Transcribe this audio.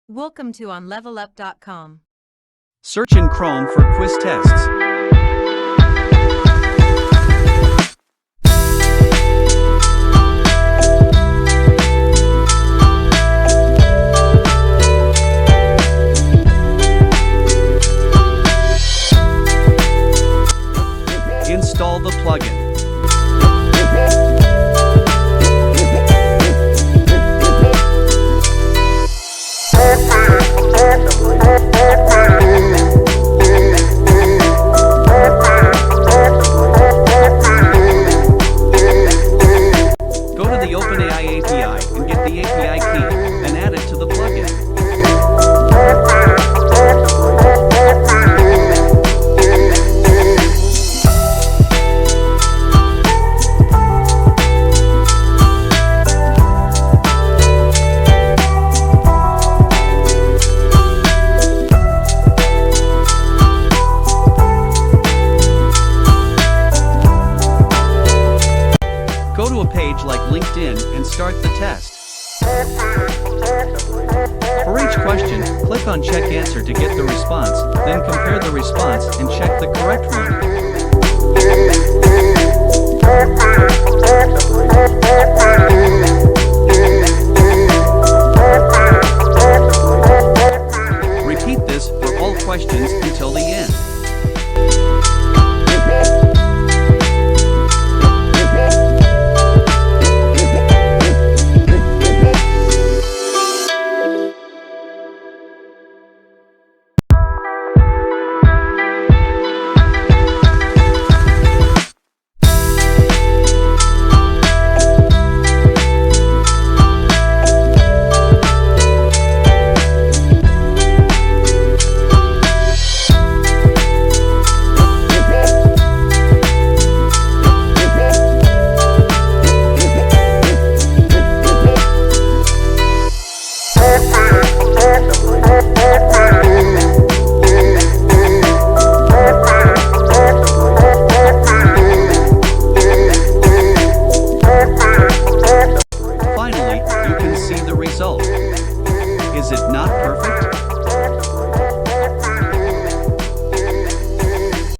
Welcome to onlevelup.com. Search in Chrome for quiz tests. Install the plugin. Go to the OpenAI API and get the API key, and add it to the plugin. Go to a page like LinkedIn and start the test. For each question, click on Check Answer to get the response, then compare the response and check the correct one.